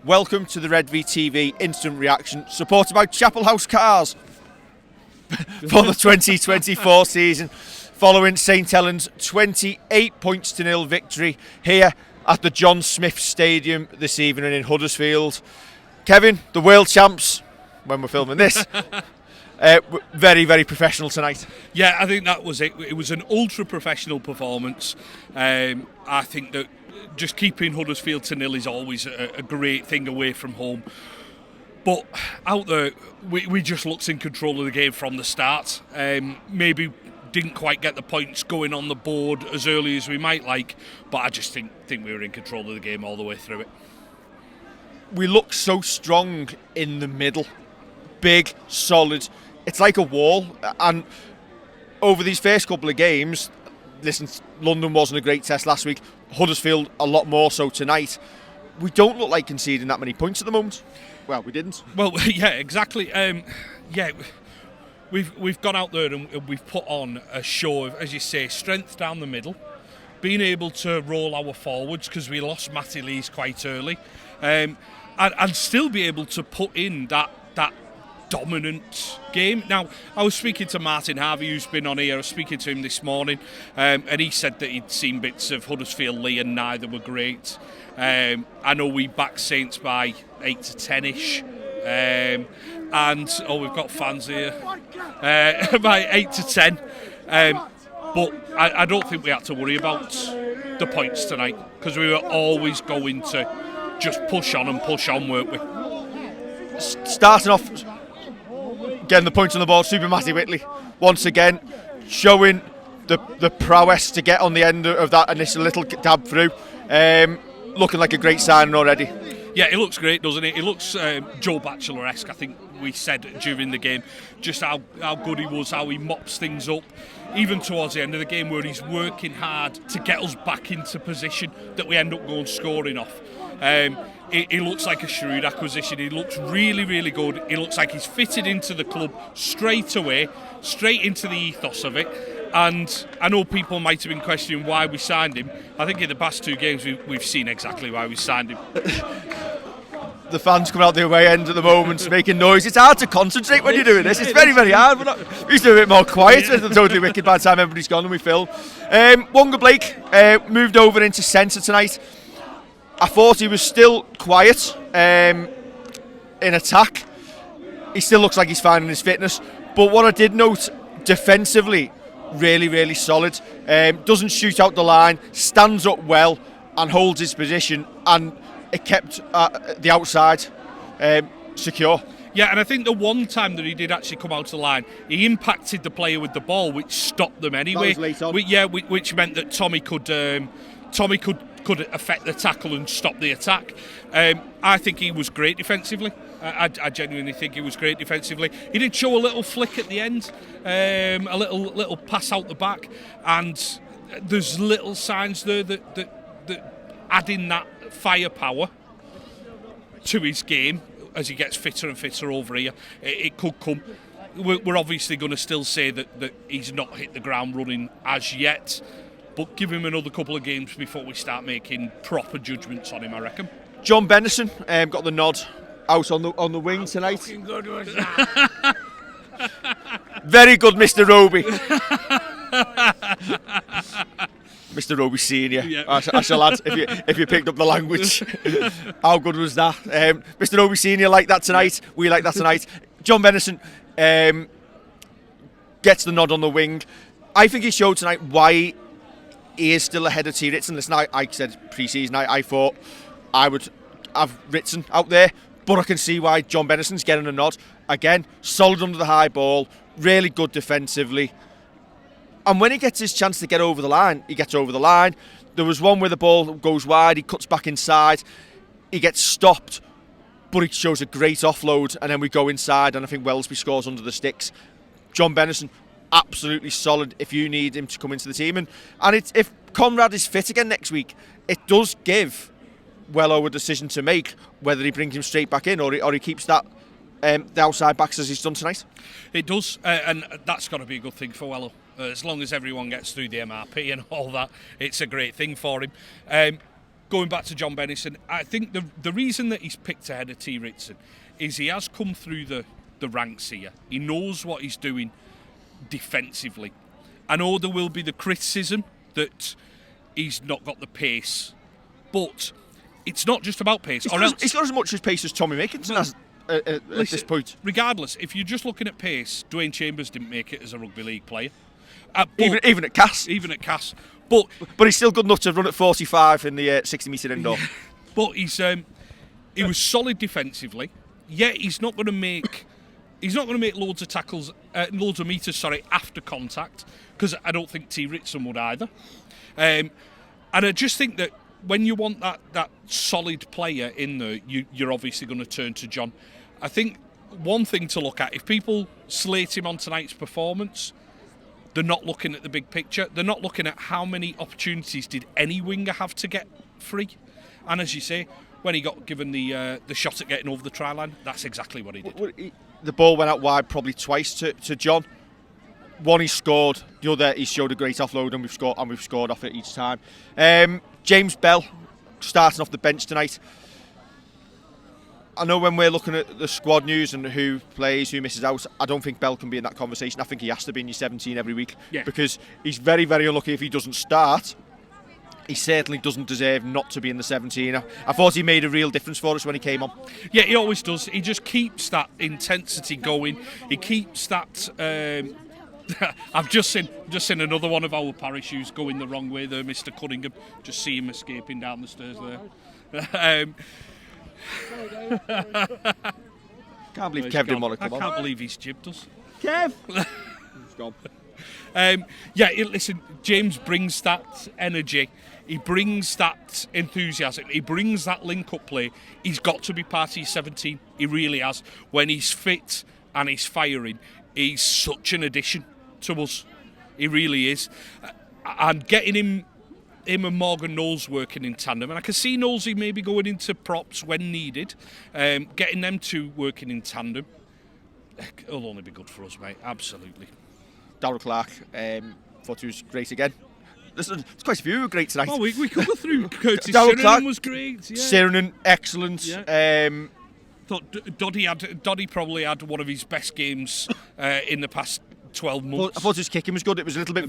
Welcome to the Redvee TV Instant Reaction, supported by Chapel House Cars for the 2024 season, following St Helens' 28-0 victory here at the John Smith Stadium this evening in Huddersfield. Kevin, the world champs, when we're filming this, very, very professional tonight. Yeah, I think that was it. It was an ultra-professional performance. I think that just keeping Huddersfield to nil is always a great thing away from home. But out there, we just looked in control of the game from the start. Maybe didn't quite get the points going on the board as early as we might like, but I just think we were in control of the game all the way through it. We look so strong in the middle. Big, solid. It's like a wall. And over these first couple of games, listen, London wasn't a great test last week. Huddersfield a lot more so tonight. We don't look like conceding that many points at the moment. Well, we didn't. Well, yeah, exactly. We've gone out there and we've put on a show of, as you say, strength down the middle, being able to roll our forwards because we lost Matty Lees quite early, and still be able to put in that dominant game. Now, I was speaking to Martin Harvey, who's been on here. I was speaking to him this morning, and he said that he'd seen bits of Huddersfield Lee and neither were great. I know we backed Saints by 8 to 10-ish, and we've got fans here by 8 to 10. But I don't think we had to worry about the points tonight because we were always going to just push on, weren't we? Starting off, getting the points on the board, Super Matty Whitley, once again, showing the prowess to get on the end of that initial little dab through. Looking like a great signing already. Yeah, it looks great, doesn't it? It looks Joe Batchelor-esque, I think we said during the game, just how good he was, how he mops things up, even towards the end of the game where he's working hard to get us back into position that we end up going scoring off. He looks like a shrewd acquisition. He looks really, really good. He looks like he's fitted into the club straight away, straight into the ethos of it. And I know people might have been questioning why we signed him. I think in the past two games we've seen exactly why we signed him. The fans coming out the away end at the moment, making noise. It's hard to concentrate when you're doing this. It's very, very hard. We used to be a bit more quiet. It's totally wicked by the time everybody's gone and we film. Wonga Blake moved over into centre tonight. I thought he was still quiet in attack. He still looks like he's finding his fitness. But what I did note, defensively, really, really solid. Doesn't shoot out the line, stands up well and holds his position, and it kept the outside secure. Yeah, and I think the one time that he did actually come out of the line, he impacted the player with the ball, which stopped them anyway. That was late on. Which meant that Tommy could affect the tackle and stop the attack. I think he was great defensively. I genuinely think he was great defensively. He did show a little flick at the end, a little pass out the back, and there's little signs there that adding that firepower to his game as he gets fitter and fitter over here, it could come. We're obviously going to still say that he's not hit the ground running as yet, but give him another couple of games before we start making proper judgments on him, I reckon. John Bennison got the nod out on the wing tonight. Good was that? Very good, Mr. Roby. Mr. Roby Senior. Yeah. I shall add, if you picked up the language. How good was that? Mr. Roby Senior like that tonight. We like that tonight. John Bennison gets the nod on the wing. I think he showed tonight why he is still ahead of T. Ritson. Listen, I said pre-season, I thought I would have Ritson out there, but I can see why John Bennison's getting a nod. Again, solid under the high ball, really good defensively. And when he gets his chance to get over the line, he gets over the line. There was one where the ball goes wide, he cuts back inside, he gets stopped, but he shows a great offload, and then we go inside, and I think Wellesby scores under the sticks. John Bennison, absolutely solid if you need him to come into the team. And if Conrad is fit again next week, it does give Wello a decision to make whether he brings him straight back in or he keeps that the outside backs as he's done tonight. It does, and that's got to be a good thing for Wello. As long as everyone gets through the MRP and all that, it's a great thing for him. going back to John Bennison, I think the reason that he's picked ahead of T. Ritson is he has come through the ranks here. He knows what he's doing defensively. I know there will be the criticism that he's not got the pace, but it's not just about pace. He's got as much as pace as Tommy Makinson has at this point. Regardless, if you're just looking at pace, Dwayne Chambers didn't make it as a rugby league player. Even at Cass. Even at Cass. But he's still good enough to run at 45 in the 60-metre indoor. But he was solid defensively. Yet he's not going to make loads of tackles, loads of meters, after contact, because I don't think T. Ritson would either. And I just think that when you want that solid player in there, you're obviously going to turn to John. I think one thing to look at, if people slate him on tonight's performance, they're not looking at the big picture. They're not looking at how many opportunities did any winger have to get free. And as you say, when he got given the shot at getting over the try line, that's exactly what he did. The ball went out wide probably twice to John. One he scored, the other he showed a great offload, and we've scored off it each time. James Bell starting off the bench tonight. I know when we're looking at the squad news and who plays, who misses out, I don't think Bell can be in that conversation. I think he has to be in your 17 every week, because he's very, very unlucky if he doesn't start. He certainly doesn't deserve not to be in the 17. I thought he made a real difference for us when he came on. Yeah, he always does. He just keeps that intensity going. He keeps that... I've just seen another one of our parachutes going the wrong way there, Mr. Cunningham. Just see him escaping down the stairs there. Can't believe Kev didn't want to come on. I can't believe he's jibbed us. Kev! He's gone. Listen, James brings that energy. He brings that enthusiasm. He brings that link-up play. He's got to be part of his 17. He really has. When he's fit and he's firing, he's such an addition to us. He really is. And getting him and Morgan Knowles working in tandem, and I can see Knowlesy maybe going into props when needed. Getting them two working in tandem, it'll only be good for us, mate. Absolutely. Darryl Clark, thought he was great again. There's quite a few who were great tonight. Oh, we could go through. Curtis Sirenen was great. Yeah. Sirenen, excellent. Yeah. Thought Doddy probably had one of his best games in the past 12 months. I thought his kicking was good. It was a little bit.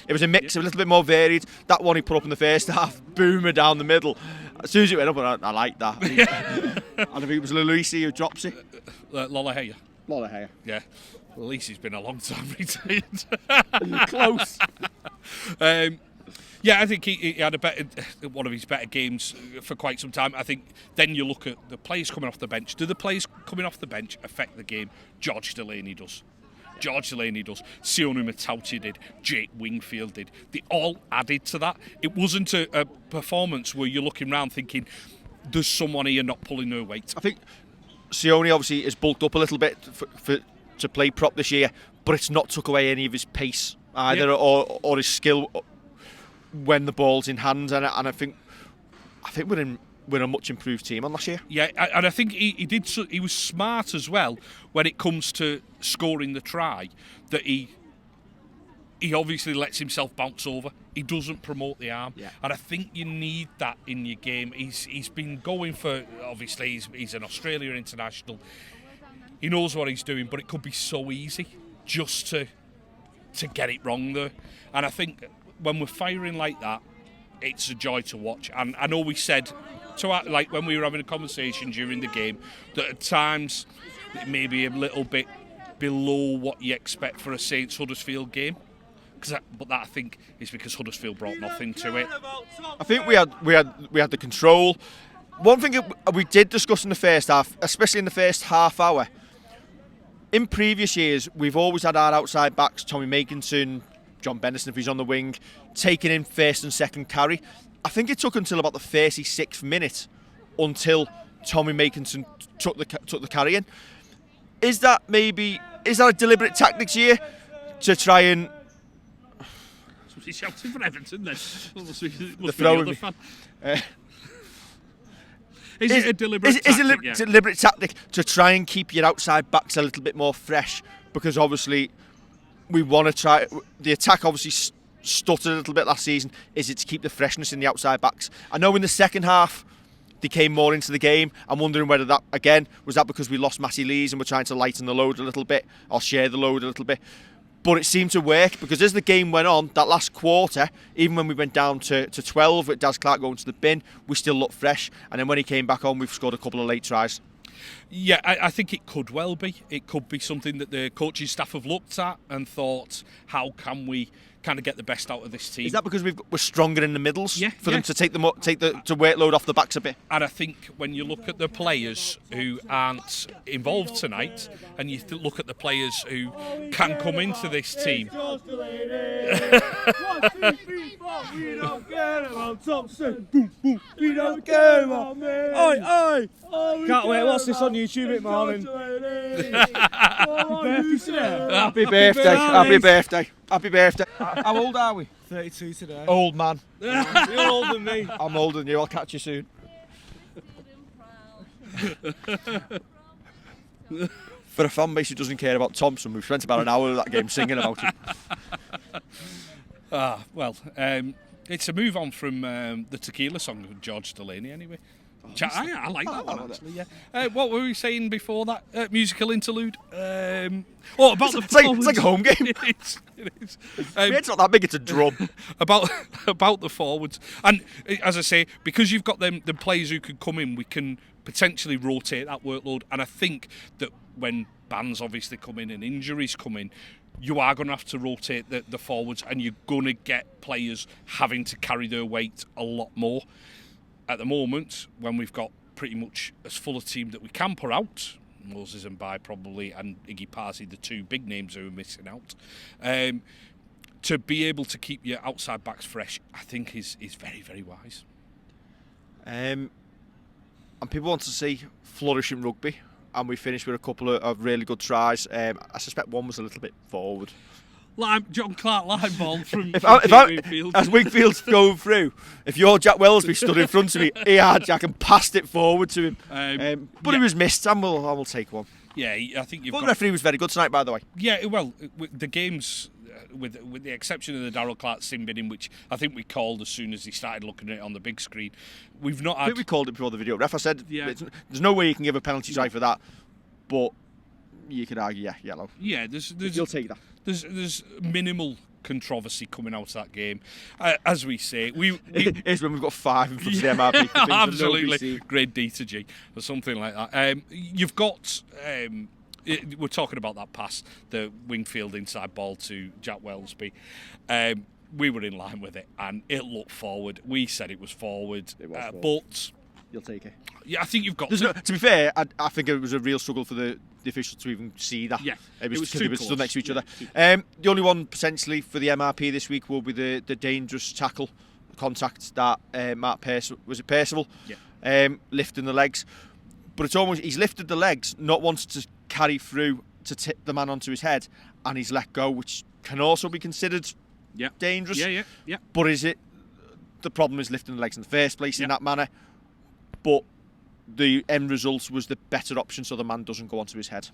It was a mix. A little bit more varied. That one he put up in the first half, boomer down the middle. As soon as it went up, I like that. And I think it was Luisi who drops it. Lollahea. Yeah. Well, at least he's been a long time retired. Close. I think he had one of his better games for quite some time. I think then you look at the players coming off the bench. Do the players coming off the bench affect the game? George Delaney does. Sione Matauti did. Jake Wingfield did. They all added to that. It wasn't a performance where you're looking around thinking, there's someone here not pulling their weight. I think Sione obviously is bulked up a little bit to play prop this year, but it's not took away any of his pace either, or his skill when the ball's in hand. And I think we're a much improved team on last year. Yeah, and I think he was smart as well when it comes to scoring the try, that he obviously lets himself bounce over. He doesn't promote the arm. Yeah. And I think you need that in your game. He's been going for, obviously he's an Australia international. He knows what he's doing, but it could be so easy just to get it wrong there. And I think when we're firing like that, it's a joy to watch. And I know we said, like when we were having a conversation during the game, that at times it may be a little bit below what you expect for a Saints Huddersfield game. But that I think is because Huddersfield brought nothing to it. I think we had the control. One thing we did discuss in the first half, especially in the first half hour, in previous years we've always had our outside backs, Tommy Makinson, John Bennison if he's on the wing, taking in first and second carry. I think it took until about the 36th minute until Tommy Makinson took the carry in. Is that a deliberate tactic here to try and... He's shouting for Everton then. Must be the other fan. Is it a deliberate tactic? Is it a deliberate tactic to try and keep your outside backs a little bit more fresh? Because obviously we want to try... The attack obviously stuttered a little bit last season, is it to keep the freshness in the outside backs. I know in the second half they came more into the game. I'm wondering whether that, again, was that because we lost Matty Lees and we're trying to lighten the load a little bit, or share the load a little bit. But it seemed to work, because as the game went on, that last quarter, even when we went down to 12 with Daz Clark going to the bin, we still looked fresh. And then when he came back on, we've scored a couple of late tries. Yeah, I think it could well be. It could be something that the coaching staff have looked at and thought, how can we kind of get the best out of this team? Is that because we're stronger in the middles? Yeah, for them to take the workload off the backs a bit? And I think when you look at the players who aren't involved tonight, and you look at the players who can come into this team. We don't care about Thompson. Boom, boom. We don't care about me. Oi, oi. Can't wait. What's this on YouTube at morning? Happy birthday. Happy birthday. Happy birthday. How old are we? 32 today. Old man. You're older than me. I'm older than you. I'll catch you soon. For a fan base who doesn't care about Thompson, we've spent about an hour of that game singing about him. It's a move on from the Tequila song with George Delaney anyway. I like that one actually. Yeah. What were we saying before that musical interlude? About it's like a home game. it is. It's not that big. It's a drum. about the forwards, and as I say, because you've got the players who can come in, we can potentially rotate that workload. And I think that when bans obviously come in and injuries come in, you are going to have to rotate the forwards, and you're going to get players having to carry their weight a lot more. At the moment, when we've got pretty much as full a team that we can put out, Moses and Bai probably, and Iggy Parsi, the two big names who are missing out, to be able to keep your outside backs fresh, I think is very, very wise. And people want to see flourishing rugby, and we finished with a couple of really good tries. I suspect one was a little bit forward. John Clark line ball from Wingfield. As Wingfield's going through, if you're Jack Wellesby stood in front of me, he had Jack and passed it forward to him. But it was missed, and we'll take one. Yeah, I think you've got... The referee was very good tonight, by the way. Yeah, well, the games, with the exception of the Darryl Clark sin binning, which I think we called as soon as he started looking at it on the big screen, we've not had... I think we called it before the video ref. I said, there's no way you can give a penalty try for that, but you could argue, yellow. Yeah, you'll take that. There's minimal controversy coming out of that game. As we say, it's when we've got 5 in front of the MRP. Absolutely, grade D to G or something like that. You've got. We're talking about that pass, the Wingfield inside ball to Jack Wellesby. We were in line with it, and it looked forward. We said it was forward, but you'll take it. Yeah, I think you've got. To be fair, I think it was a real struggle for the officials to even see that. Yeah, it was too close. Stood next to each other. The only one potentially for the MRP this week will be the dangerous tackle contact that Mark Percival lifting the legs, but it's almost he's lifted the legs, not wanted to carry through to tip the man onto his head, and he's let go, which can also be considered dangerous. Yeah. But is it the problem is lifting the legs in the first place in that manner? But the end result was the better option, so the man doesn't go onto his head.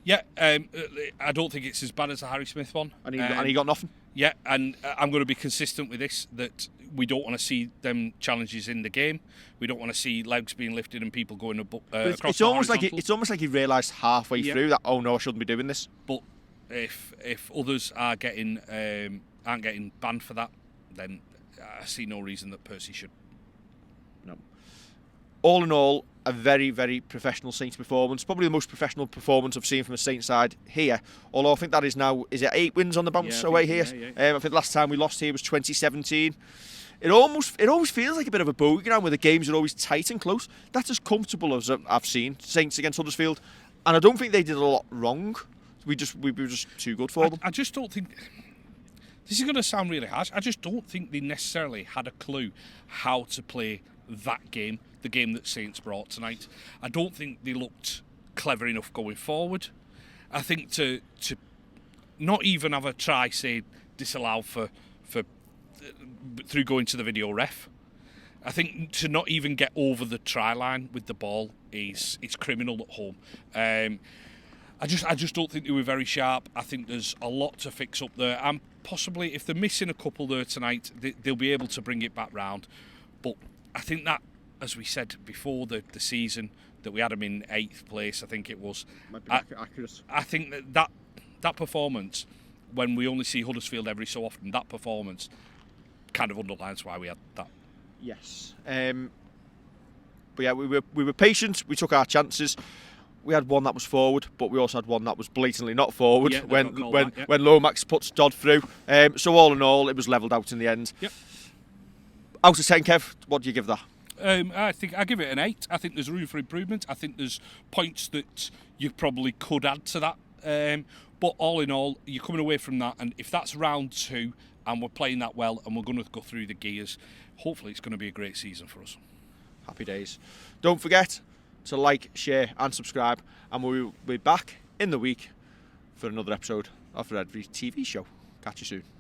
Yeah, I don't think it's as bad as the Harry Smith one. And he got nothing. Yeah, and I'm going to be consistent with this, that we don't want to see them challenges in the game. We don't want to see legs being lifted and people going across. It's almost like he realised halfway through that, oh no, I shouldn't be doing this. But if others are aren't getting banned for that, then I see no reason that Percy should. No. All in all, a very, very professional Saints performance. Probably the most professional performance I've seen from a Saints side here. Although I think that is now, is it 8 wins on the bounce away here? Yeah. I think the last time we lost here was 2017. It always feels like a bit of a bogey ground where the games are always tight and close. That's as comfortable as I've seen Saints against Huddersfield, and I don't think they did a lot wrong. We were just too good for them. I just don't think. This is going to sound really harsh. I just don't think they necessarily had a clue how to play that game, the game that Saints brought tonight. I don't think they looked clever enough going forward. I think to not even have a try, say, disallowed for through going to the video ref. I think to not even get over the try line with the ball is criminal at home. I just don't think they were very sharp. I think there's a lot to fix up there, and possibly if they're missing a couple there tonight, they'll be able to bring it back round. But I think that, as we said before the season, that we had them in 8th place, I think it was. Might be accurate. I think that performance, when we only see Huddersfield every so often, that performance kind of underlines why we had that. Yes. But yeah, we were patient. We took our chances. We had one that was forward, but we also had one that was blatantly not forward when Lomax puts Dodd through. So all in all, it was levelled out in the end. Yep. Out of 10, Kev, what do you give that? I think I give it an 8. I think there's room for improvement. I think there's points that you probably could add to that. But all in all, you're coming away from that, and if that's round 2 and we're playing that well and we're going to go through the gears, hopefully it's going to be a great season for us. Happy days. Don't forget to like, share and subscribe, and we'll be back in the week for another episode of the Redvee TV show. Catch you soon.